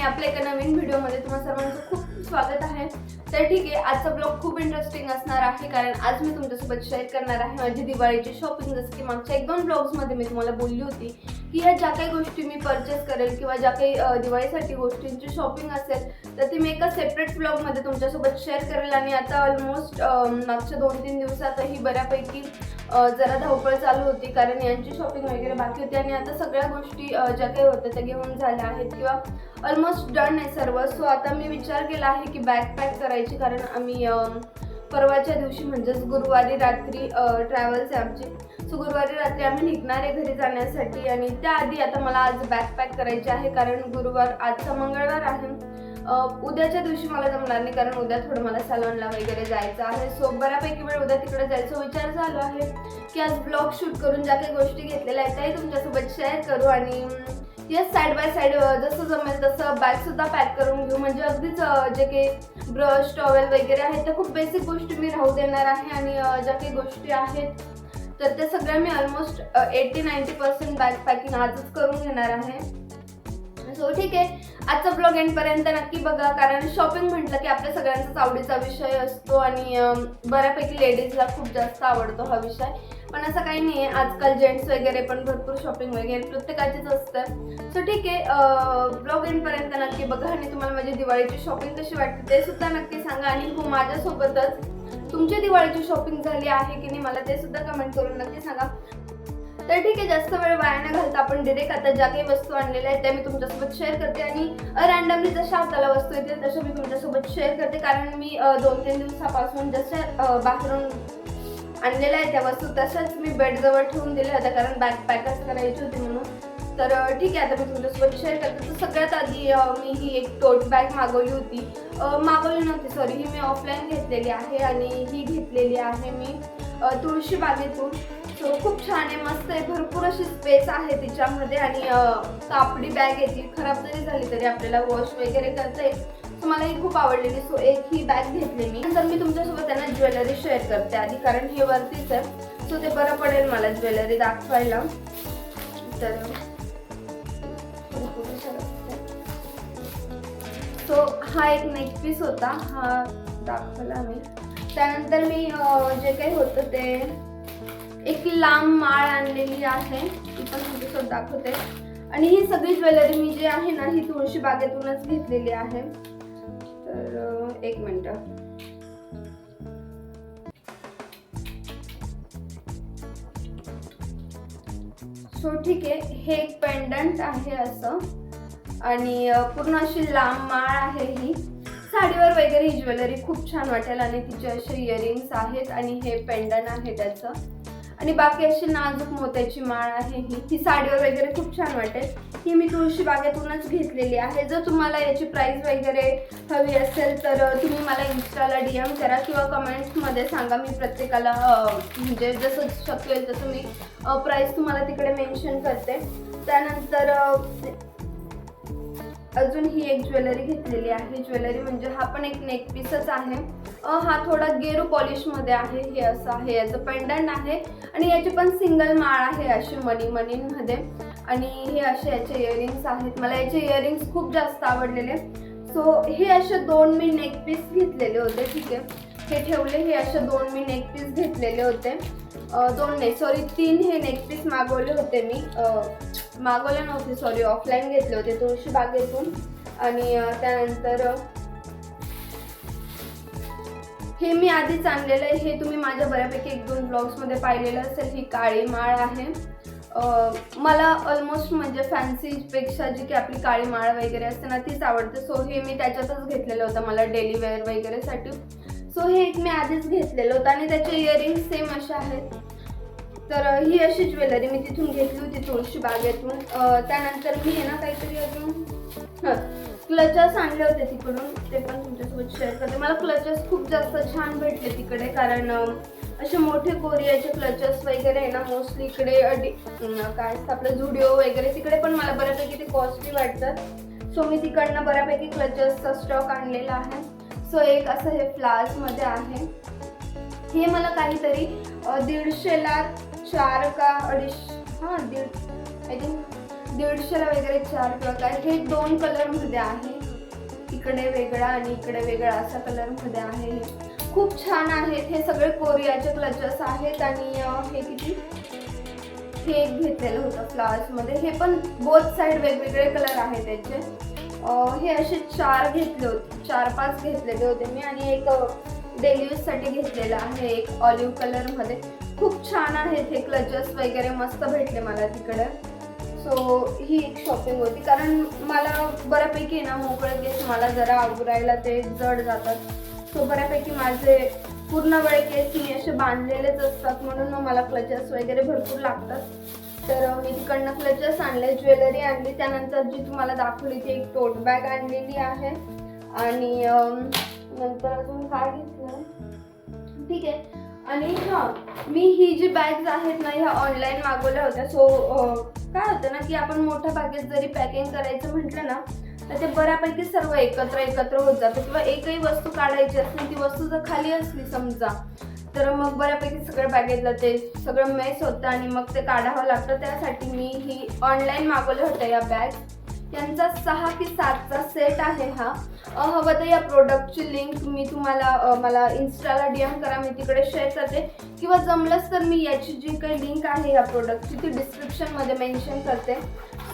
आपल्या एका नवीन व्हिडिओमध्ये तुम्हा सर्वांचं खूप स्वागत आहे। तर ठीक आहे, आजचा ब्लॉग खूप इंटरेस्टिंग असणार आहे कारण आज मी तुमच्यासोबत शेअर करणार आहे माझी दिवाळीची शॉपिंग। जसं की मागच्या 1-2 ब्लॉग्समध्ये मी तुम्हाला बोलली होती की ह्या ज्या काही गोष्टी मी परचेस करेल किंवा ज्या काही दिवाळीसाठी गोष्टींची शॉपिंग असेल तर ती मी एका सेपरेट ब्लॉगमध्ये तुमच्यासोबत शेअर करेल। आणि आता ऑलमोस्ट मागच्या 2-3 दिवसातही बऱ्यापैकी जरा धावपळ चालू होती कारण यांची शॉपिंग वगैरे बाकी होती आणि आता सगळ्या गोष्टी ज्या काही होत्या त्या घेऊन झाल्या आहेत किंवा ऑलमोस्ट डन आहे सर्व। सो आता मी विचार केला आहे की बॅग पॅक करायची कारण आम्ही परवाच्या दिवशी म्हणजेच गुरुवारी रात्री ट्रॅव्हल्स आहे आमची। सो गुरुवारी रात्री आम्ही निघणार आहे घरी जाण्यासाठी आणि त्याआधी आता मला आज बॅग पॅक करायची आहे कारण गुरुवार आजचा मंगळवार आहे। उद्याच्या दिवशी मला जमणार नाही कारण उद्या थोडं मला सॅलॉनला वगैरे जायचं आहे। सो बऱ्यापैकी वेळ उद्या तिकडे जायचा विचार झाला आहे की आज ब्लॉग शूट करून ज्या काही गोष्टी घेतलेल्या आहेत त्याही तुमच्यासोबत शेअर करू आणि यस साईड बाय साईड जसं जमेल तसं बॅगसुद्धा पॅक करून घेऊ। म्हणजे अगदीच जे काही ब्रश टॉवेल वगैरे आहेत त्या खूप बेसिक गोष्टी मी राहू देणार आहे आणि ज्या काही गोष्टी आहेत तर त्या सगळ्या मी ऑलमोस्ट 80-90% बॅग पॅकिंग आजच करून घेणार आहे। सो ठीक आहे, आजचा ब्लॉग एंडपर्यंत नक्की बघा कारण शॉपिंग म्हटलं की आपल्या सगळ्यांचाच आवडीचा विषय असतो आणि बऱ्यापैकी लेडीजला खूप जास्त आवडतो हा विषय। पण असं काही नाही आहे, आजकाल जेंट्स वगैरे पण भरपूर शॉपिंग वगैरे प्रत्येकाचीच असतं। सो ठीक आहे, ब्लॉग एंडपर्यंत नक्की बघा आणि तुम्हाला माझी दिवाळीची शॉपिंग कशी वाटते ते सुद्धा नक्की सांगा आणि हो माझ्यासोबतच तुमची दिवाळीची शॉपिंग झाली आहे की नाही मला ते सुद्धा कमेंट करून नक्की सांगा। तर ठीक आहे, जास्त वेळ वाया न घालता आपण डायरेक्ट आता ज्या काही वस्तू आणलेल्या आहेत त्या मी तुमच्यासोबत शेअर करते आणि रँडमली जशा हाताला वस्तू येतील तशा मी तुमच्यासोबत शेअर करते कारण मी 2-3 दिवसापासून जशा बाहेरून आणलेल्या आहेत त्या वस्तू तशाच मी बेडजवळ ठेवून दिल्या होत्या कारण बॅग पॅकच करायची होती म्हणून। तर ठीक आहे, आता मी तुमच्यासोबत शेअर करते। तर सगळ्यात आधी मी ही एक टोट बॅग मागवली होती, मागवली नव्हती सॉरी, ही मी ऑफलाईन घेतलेली आहे आणि ही घेतलेली आहे मी तुळशी बागेतून। सो खूप छान आहे, मस्त आहे, भरपूर अशी स्पेस आहे तिच्यामध्ये आणि कापडी बॅग आहे ती, खराब जरी झाली तरी आपल्याला वॉश वगैरे करता येईल। सो मला ही खूप आवडलेली, सो एक ही बॅग घेतली मी। नंतर मी तुमच्यासोबत त्यांना ज्वेलरी शेअर करते आधी कारण हे वरतीच आहे सो ते बरं पडेल मला ज्वेलरी दाखवायला। तर सो हा एक नेक पीस होता, हा दाखवला मी। त्यानंतर मी जे काही होतं ते एक लांब माळ आणलेली आहे, ती पण तुमच्यासोबत दाखवते। आणि ही सगळी ज्वेलरी मी जी आहे ना ही तुळशी बागेतूनच घेतलेली आहे। तर एक मिनिट, सो ठीक आहे, हे एक पेंडंट आहे असं आणि पूर्ण अशी लांब माळ आहे। ही साडीवर वगैरे ही ज्वेलरी खूप छान वाटेल आणि तिचे असे इयरिंग्स आहेत आणि हे पेंडंट आहे त्याचं आणि बाकी अशी नाजूक मोत्याची माळ आहे। ही साडीवर वगैरे खूप छान वाटेल। ही मी तुळशी बागेतूनच घेतलेली आहे। जर तुम्हाला याची प्राइस वगैरे हवी असेल तर तुम्ही मला इन्स्टाला DM करा किंवा कमेंट्समध्ये सांगा, मी प्रत्येकाला म्हणजे जसं शक्य होईल तसं मी प्राइस तुम्हाला तिकडे मेन्शन करते। त्यानंतर अजून ही एक ज्वेलरी घेतलेली आहे, ज्वेलरी म्हणजे हा पण एक नेक पीसच आहे, हा थोडा गेरू पॉलिशमध्ये आहे। हे असं आहे, याचं पेंडंट आहे आणि याची पण सिंगल माळ आहे अशी मणीमध्ये आणि हे असे याचे इयरिंग्स आहेत। मला याचे इयरिंग्स खूप जास्त आवडलेले। सो हे असे 2 मी नेक पीस घेतलेले होते, ठीक आहे, हे ठेवले। हे असे 2 मी नेक पीस घेतलेले होते, 2 नाही सॉरी 3 हे नेक पीस मागवले होते मी, मागवले नव्हते सॉरी, ऑफलाईन घेतले होते तुळशी बागेतून। आणि त्यानंतर हे मी आधीच आणलेलं आहे, हे तुम्ही माझ्या बऱ्यापैकी 1-2 ब्लॉग्समध्ये पाहिलेलं असेल। ही काळी माळ आहे, मला ऑलमोस्ट म्हणजे फॅन्सीपेक्षा जी की आपली काळी माळ वगैरे असते ना तीच आवडते। सो हे मी त्याच्यातच घेतलेलं होतं मला डेली वेअर वगैरेसाठी। सो हे एक मी आधीच घेतलेलं होतं आणि त्याचे इयरिंग सेम असे आहेत। तर ही अशी ज्वेलरी मी तिथून घेतली होती तुळशी बागेतून। त्यानंतर मी आहे ना काहीतरी अजून क्लचेस आणले होते तिकडून, ते पण तुमच्यासोबत शेअर करते। मला क्लचेस खूप जास्त छान भेटले तिकडे कारण असे मोठे कोरियाचे क्लचेस वगैरे आहे ना मोस्टली इकडे काय असतं आपलं झुडिओ वगैरे तिकडे पण मला बऱ्यापैकी ते कॉस्टली वाटतात। सो मी तिकडनं बऱ्यापैकी क्लचेसचा स्टॉक आणलेला आहे। सो एक असं हे फ्लावर्समध्ये आहे, हे मला काहीतरी 150ला 4 का 250, आय थिंक 150ला वगैरे 4 किंवा काय, हे 2 कलरमध्ये आहे। इकडे वेगळा आणि इकडे वेगळा असा कलर मध्ये आहे. हे खूप छान आहेत. हे सगळे कोरियाचे क्लचेस आहेत आणि हे किती, हे एक घेतलेलं होतं फ्लावर्स मध्ये. हे पण बोथ साइड वेगवेगळे कलर आहेत त्याचे. हे असे 4 घेतले होते, 4-5 घेतलेले होते मी आणि एक डेली यूज साठी घेतलेला आहे, एक ऑलिव्ह कलर मध्ये. खूप छान आहेत हे क्लचेस वगैरे, मस्त भेटले मला तिकडे. सो ही एक शॉपिंग होती, कारण मला बऱ्यापैकी ना मोकळे केस मला जरा आवरायला ते जड जातात. सो बऱ्यापैकी माझे पूर्ण वेळ केस मी असे बांधलेलेच असतात, म्हणून मग मला क्लचेस वगैरे भरपूर लागतात. तर मी तिकडनं क्लचेस आणले, ज्वेलरी आणली, त्यानंतर जी तुम्हाला दाखवली ती एक टोट बॅग आणलेली आहे आणि नंतर अजून काय घेतलं, ठीक आहे. आणि हां, मी ही जी बॅग्स आहेत ना ह्या ऑनलाईन मागवल्या होत्या. सो काय होतं ना की आपण मोठ्या बॅगेत जरी पॅकिंग करायचं म्हटलं ना तर ते बऱ्यापैकी सर्व एकत्र होत जातं, किंवा एकही वस्तू काढायची असली, ती वस्तू जर खाली असली समजा तर मग बऱ्यापैकी सगळ्या बॅगेतलं ते सगळं मेस होतं आणि मग ते काढावं लागतं. त्यासाठी मी ही ऑनलाईन मागवल्या होत्या या बॅग. यांचा 6 की 7चा सेट आहे हा. हवं तर या प्रोडक्टची लिंक मी तुम्हाला मला इन्स्टाला DM करा, मी तिकडे शेअर करते, किंवा जमलंच तर मी याची जी काही लिंक आहे या प्रोडक्टची ती डिस्क्रिप्शनमध्ये मेन्शन करते.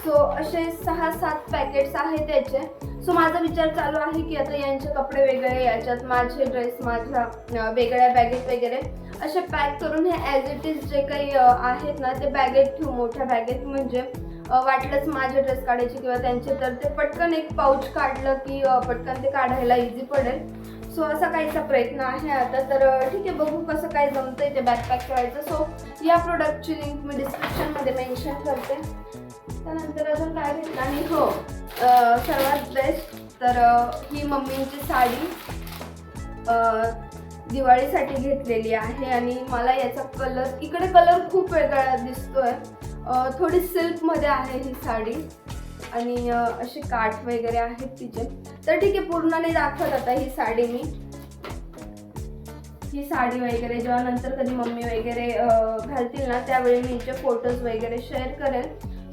सो असे 6-7 पॅकेट्स आहेत त्याचे. सो माझा विचार चालू आहे की आता यांचे कपडे वेगळे, याच्यात माझे ड्रेस माझ्या वेगळ्या बॅगेत वगैरे असे पॅक करून हे ॲज इट इज जे काही आहेत ना ते बॅगेत ठेवू, मोठ्या बॅगेत. म्हणजे वाटलंच माझे ड्रेस काढायचे किंवा त्यांचे तर ते पटकन एक पाऊच काढलं की पटकन ते काढायला इझी पडेल. सो असा काहीचा प्रयत्न आहे आता. तर ठीक आहे, बघू कसं काय जमतंय ते बॅकपॅक करायचं. सो या प्रोडक्टची लिंक मी डिस्क्रिप्शनमध्ये मेन्शन करते. त्यानंतर अजून काय घेतलं, आणि हो सर्वात बेस्ट तर ही मम्मींची साडी दिवाळीसाठी घेतलेली आहे आणि मला याचा कलर, इकडे कलर खूप वेगळा दिसतोय, थोडी सिल्कमध्ये आहे ही साडी आणि असे काठ वगैरे आहेत तिचे. तर ठीक आहे, पूर्ण नाही दाखवत आता ही साडी मी. ही साडी वगैरे जेव्हा नंतर कधी मम्मी वगैरे घालतील ना त्यावेळी मी हिचे फोटोज वगैरे शेअर करेल.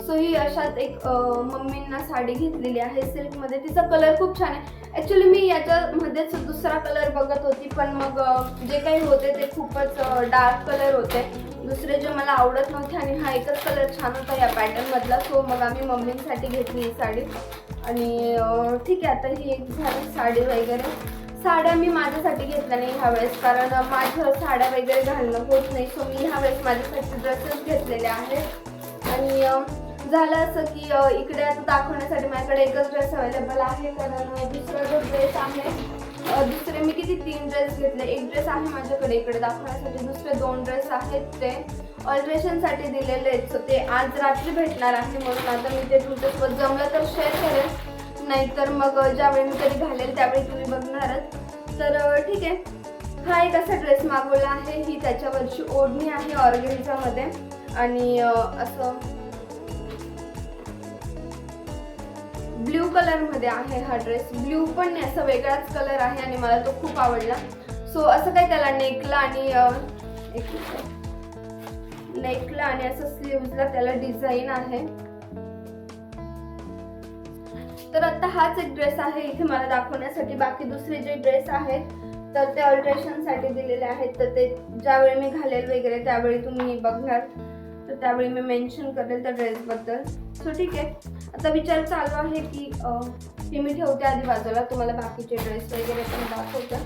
सो ही अशात एक मम्मींना साडी घेतलेली आहे सिल्कमध्ये. तिचा कलर खूप छान आहे. ॲक्च्युली मी याच्यामध्येच दुसरा कलर बघत होती, पण मग जे काही होते ते खूपच डार्क कलर होते, दुसरे जे मला आवडत नव्हते, आणि हा एकच कलर छान होता या पॅटर्नमधला. सो मग आम्ही मम्मींसाठी घेतली ही साडी. आणि ठीक आहे, आता ही एक झाली साडी वगैरे. साड्या मी माझ्यासाठी घेतल्या नाही ह्यावेळेस, कारण माझं साड्या वगैरे घालणं होत नाही. सो मी ह्यावेळेस माझ्यासाठी ड्रेसेस घेतलेले आहेत. आणि झालं असं की इकडे आता दाखवण्यासाठी माझ्याकडे एकच ड्रेस अवेलेबल आहे, कारण दुसरा जो ड्रेस आहे, दुसरे मी किती 3 ड्रेस घेतले. एक ड्रेस आहे माझ्याकडे इकडे दाखवण्यासाठी, दुसरे 2 ड्रेस आहेत ते ऑल्ट्रेशनसाठी दिलेले आहेत. सो ते आज रात्री भेटणार आहे, म्हणून आता मी ते तुमच्यासोबत जमलं तर शेअर करेन, नाहीतर मग ज्यावेळी मी कधी घालेल त्यावेळी तुम्ही बघणारच. तर ठीक आहे, हा एक असा ड्रेस मागवला आहे. ही त्याच्यावरची ओढणी आहे ऑर्गेन्झामध्ये आणि असं ब्ल्यू कलरमध्ये आहे हा ड्रेस. ब्ल्यू पण नाही, असा वेगळाच कलर आहे आणि मला तो खूप आवडला. सो असं काय त्याला नेकला आणि असं स्लीव्हजला त्याला डिझाईन आहे. तर आता हाच एक ड्रेस आहे इथे मला दाखवण्यासाठी. बाकी दुसरे जे ड्रेस आहेत तर ते ऑल्ट्रेशनसाठी दिलेले आहेत, तर ते ज्यावेळी मी घालेल वगैरे त्यावेळी तुम्ही बघणार, तर त्यावेळी मी मेन्शन करेल त्या ड्रेसबद्दल. सो ठीक आहे, आता विचार चालू आहे की हे मी ठेवते आधी बाजूला, तुम्हाला बाकीचे ड्रेस वगैरे पण दाखवते.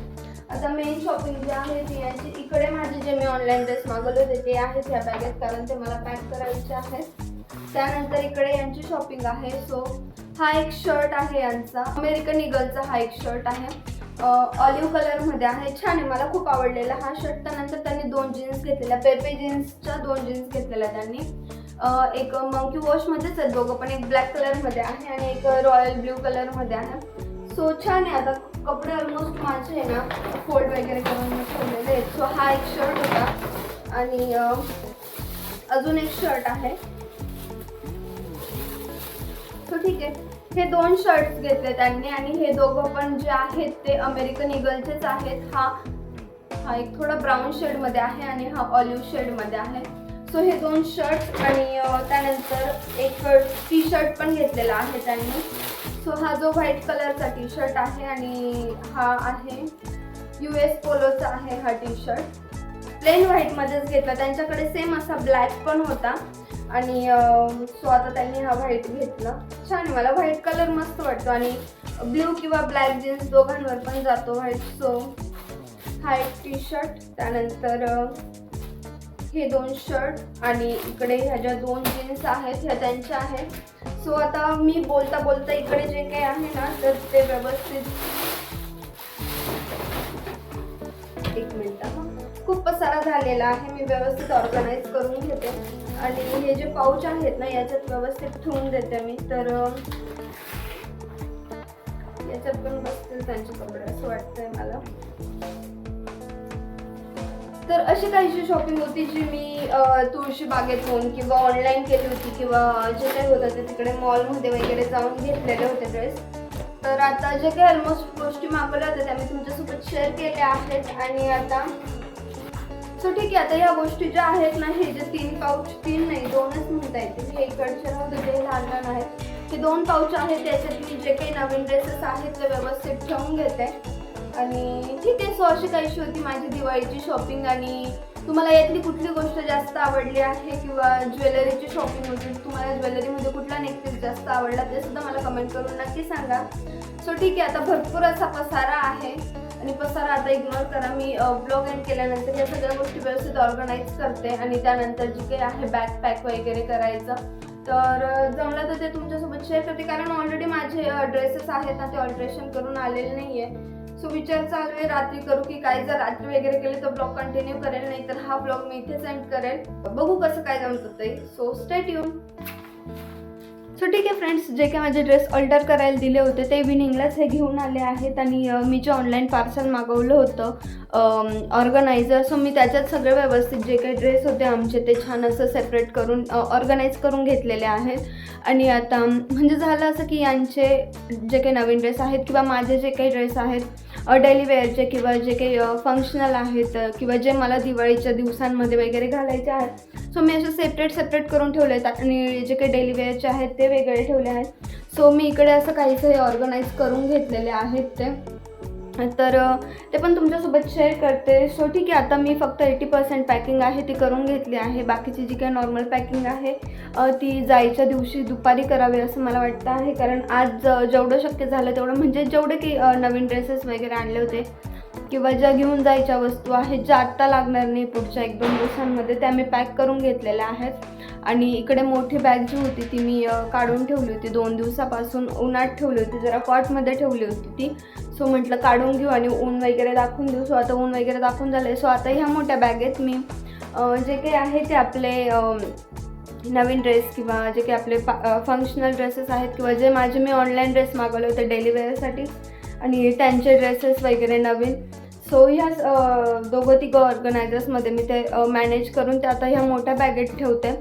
आता मेन शॉपिंग जी आहे ती यांची, इकडे माझे जे मी ऑनलाईन ड्रेस मागवले होते ते आहेत ह्या बॅगेत, कारण ते मला पॅक करायचे आहेत. त्यानंतर इकडे यांची शॉपिंग आहे. सो हा एक शर्ट आहे यांचा, अमेरिकन ईगलचा हा एक शर्ट आहे, ऑलिव्ह कलरमध्ये आहे. छान आहे, मला खूप आवडलेला हा शर्ट. त्यानंतर त्यांनी 2 जीन्स घेतलेल्या, पेपे जीन्सच्या 2 जीन्स घेतलेल्या त्यांनी. एक मंकी वॉशमध्येच आहेत दोघं पण, एक ब्लॅक कलरमध्ये आहे आणि एक रॉयल ब्ल्यू कलरमध्ये आहे. सो छान आहे. आता कपडे ऑलमोस्ट माझे आहे ना फोल्ड वगैरे करून मी ठेवलेले आहेत. सो हा एक शर्ट होता आणि अजून एक शर्ट आहे. सो ठीक आहे, हे 2 शर्ट्स घेतले त्यांनी आणि हे दोघं पण जे आहेत ते अमेरिकन ईगलचेच आहेत. हा एक थोडा ब्राऊन शेडमध्ये आहे आणि हा ऑलिव्ह शेडमध्ये आहे. सो हे 2 शर्ट्स आणि त्यानंतर एक टी शर्ट पण घेतलेला आहे त्यांनी. सो हा जो व्हाईट कलरचा टी शर्ट आहे आणि हा आहे US पोलोचा आहे हा टी शर्ट. प्लेन व्हाईटमध्येच घेतला. त्यांच्याकडे सेम असा ब्लॅक पण होता आणि सो आता त्यांनी हा व्हाईट घेतला. छान आहे, मला व्हाईट कलर मस्त वाटतो आणि ब्ल्यू किंवा ब्लॅक जीन्स दोघांवर पण जातो व्हाईट. सो हा एक टी शर्ट, त्यानंतर हे 2 शर्ट आणि इकडे ह्या ज्या 2 जीन्स आहेत ह्या त्यांच्या आहेत. सो आता मी बोलता बोलता इकडे जे काही आहे ना तर ते व्यवस्थित, एक मिनिट, खूप पसारा झालेला आहे, मी व्यवस्थित ऑर्गनाइज करून घेते आणि हे जे पाऊच आहेत ना याच्यात व्यवस्थित ठेवून देते मी. तर याच्यात पण बसतील त्यांचे कपडे असं वाटतंय मला. तर अशी काहीशी शॉपिंग होती जी मी तुळशी बागेतून किंवा ऑनलाईन केली होती किंवा जे काही होतं ते तिकडे मॉलमध्ये वगैरे जाऊन घेतलेले होते ड्रेस. तर आता जे काही ऑलमोस्ट गोष्टी मागवल्या होत्या त्या मी तुमच्यासोबत शेअर केल्या आहेत. आणि आता सो ठीक आहे, आता ह्या गोष्टी ज्या आहेत ना, हे जे 3 पाऊच, 3 नाही 2च म्हणता येतील, हे इकडचे राहून जे लहान लहान आहेत हे 2 पाऊच आहेत, त्याच्यात मी जे काही नवीन ड्रेसेस आहेत ते व्यवस्थित ठेवून घेते. आणि ठीक आहे, सो अशी काहीशी होती माझी दिवाळीची शॉपिंग. आणि तुम्हाला यातली कुठली गोष्ट जास्त आवडली आहे किंवा ज्वेलरीची शॉपिंग होती, तुम्हाला ज्वेलरीमध्ये कुठला नेकलेस जास्त आवडला ते सुद्धा मला कमेंट करून नक्की सांगा. सो ठीक आहे, आता भरपूर असा पसारा आहे आणि पसारा आता इग्नोर करा. मी ब्लॉग एंड केल्यानंतर या सगळ्या गोष्टी व्यवस्थित ऑर्गनाईज करते आणि त्यानंतर जे काही आहे बॅग पॅक वगैरे करायचं तर जमलं तर ते तुमच्यासोबत शेअर करते. कारण ऑलरेडी माझे ड्रेसेस आहेत ना ते ऑल्ट्रेशन करून आलेले नाही आहे. सो विचार चालू आहे रात्री करू की काय, जर रात्री वगैरे केले तर ब्लॉग कंटिन्यू करेल, नाही तर हा ब्लॉग मी इथे सेंड करेल. बघू कसं काय जमतं ते. So stay tune. सो ठीक आहे फ्रेंड्स, जे काही माझे ड्रेस ऑल्टर करायला दिले होते ते इव्हिनिंगलाच हे घेऊन आले आहेत. आणि मी जे ऑनलाईन पार्सल मागवलं होतं ऑर्गनायझर, सो मी त्याच्यात सगळे व्यवस्थित जे काही ड्रेस होते आमचे ते छान असं सेपरेट करून ऑर्गनाईज करून घेतलेले आहेत. आणि आता म्हणजे झालं असं की यांचे जे काही नवीन ड्रेस आहेत किंवा माझे जे काही ड्रेस आहेत डेली वेअरचे किंवा जे काही फंक्शनल आहेत किंवा जे मला दिवाळीच्या दिवसांमध्ये वगैरे घालायचे आहेत, सो मी असे सेपरेट करून ठेवले आहेत. आणि जे काही डेली वेअरचे आहेत ते वेगळे ठेवले आहेत. सो मी इकडे असं काहीसं हे ऑर्गनाईज करून घेतलेले आहेत ते, तर ते पण तुमच्यासोबत शेअर करते. सो ठीक आहे, आता मी फक्त 80% पॅकिंग आहे ती करून घेतली आहे. बाकीची जी काही नॉर्मल पॅकिंग आहे ती जायच्या दिवशी दुपारी करावी असं मला वाटतं आहे. कारण आज जेवढं शक्य झालं तेवढं, म्हणजे जेवढे की नवीन ड्रेसेस वगैरे आणले होते किंवा ज्या घेऊन जायच्या वस्तू आहेत ज्या आत्ता लागणार नाही पुढच्या 1-2 दिवसांमध्ये, त्या मी पॅक करून घेतलेल्या आहेत. आणि इकडे मोठी बॅग जी होती ती मी काढून ठेवली होती 2 दिवसापासून, उन्हात ठेवली होती, जरा कॉटमध्ये ठेवली होती ती. सो म्हटलं काढून घेऊ आणि ऊन वगैरे दाखवून देऊ. सो आता ऊन वगैरे दाखवून झालं आहे. सो आता ह्या मोठ्या बॅगेत मी जे काही आहे ते आपले नवीन ड्रेस किंवा जे काही आपले फंक्शनल ड्रेसेस आहेत किंवा जे माझे मी ऑनलाईन ड्रेस मागवले होते डेली वेअरसाठी आणि त्यांचे ड्रेसेस वगैरे नवीन, सो ह्या 2-3 ऑर्गनायझर्समध्ये मी ते मॅनेज करून ते आता ह्या मोठ्या बॅगेत ठेवते.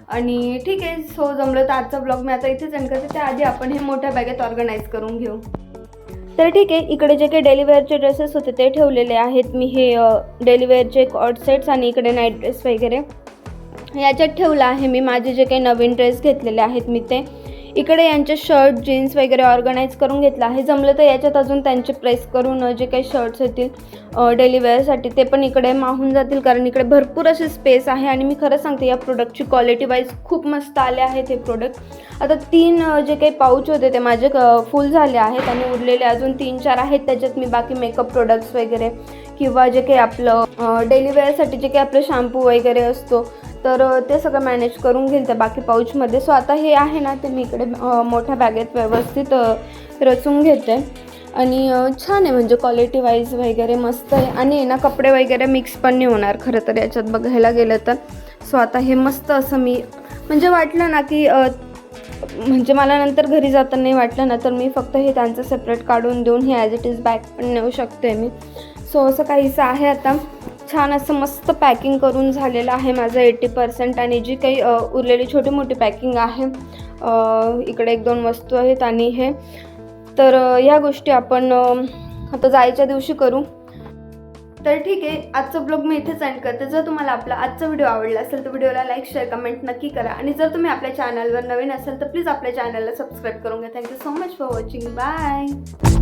आणि ठीक आहे, सो जमलं तर आजचा ब्लॉग मी आता इथेच एंड करते. त्याआधी आपण हे मोठ्या बॅगेत ऑर्गनाईज करून घेऊ. तर ठीक आहे, इकडे जे काही डेली वेअरचे ड्रेसेस होते ते ठेवलेले आहेत मी. हे डेली वेअरचे कॉट सेट्स आणि इकडे नाईट ड्रेस वगैरे याच्यात ठेवलं आहे मी. माझे जे काही नवीन ड्रेस घेतलेले आहेत मी ते इकडे यांचे शर्ट जीन्स वगैरे ऑर्गनाईज करून घेतलं आहे. जमलं तर याच्यात अजून त्यांचे प्रेस करून जे काही शर्ट्स येतील डेली वेअरसाठी ते पण इकडे मावून जातील, कारण इकडे भरपूर अशी स्पेस आहे. आणि मी खरं सांगते या प्रोडक्टची क्वालिटी वाईज खूप मस्त आले आहेत हे प्रोडक्ट. आता 3 जे काही पाऊच होते ते माझे फुल झाले आहेत आणि उरलेले अजून 3-4 आहेत. त्याच्यात मी बाकी मेकअप प्रोडक्ट्स वगैरे किंवा जे काही आपलं डेली वेअरसाठी जे काही आपलं शॅम्पू वगैरे असतो तर ते सगळं मॅनेज करून घेईल त्या बाकी पाऊचमध्ये. सो आता हे आहे ना ते मी इकडे मोठ्या बॅगेत व्यवस्थित रचून घेते. आणि छान आहे, म्हणजे क्वालिटी वाईज वगैरे मस्त आहे. आणि ना कपडे वगैरे मिक्स पण नाही होणार खरं तर याच्यात बघायला गेलं तर. सो आता हे मस्त असं मी म्हणजे वाटलं ना की म्हणजे मला नंतर घरी जाताना नाही वाटलं ना तर मी फक्त हे त्यांचं सेपरेट काढून देऊन हे ॲज इट इज बॅग पण नेऊ शकते मी. सो असं काहीसं आहे. आता छान असं मस्त पॅकिंग करून झालेलं आहे माझं 80%. आणि जी काही उरलेली छोटी मोठी पॅकिंग आहे इकडे 1-2 वस्तू आहेत आणि हे, तर ह्या गोष्टी आपण आता जायच्या दिवशी करू. तर ठीक आहे, आजचा ब्लॉग मी इथेच एंड करते. जर तुम्हाला आपला आजचा व्हिडिओ आवडला असेल तर व्हिडिओला लाईक शेअर कमेंट नक्की करा. आणि जर तुम्ही आपल्या चॅनलवर नवीन असाल तर प्लीज आपल्या चॅनलला सबस्क्राईब करून घ्या. Thank you so much for watching. Bye.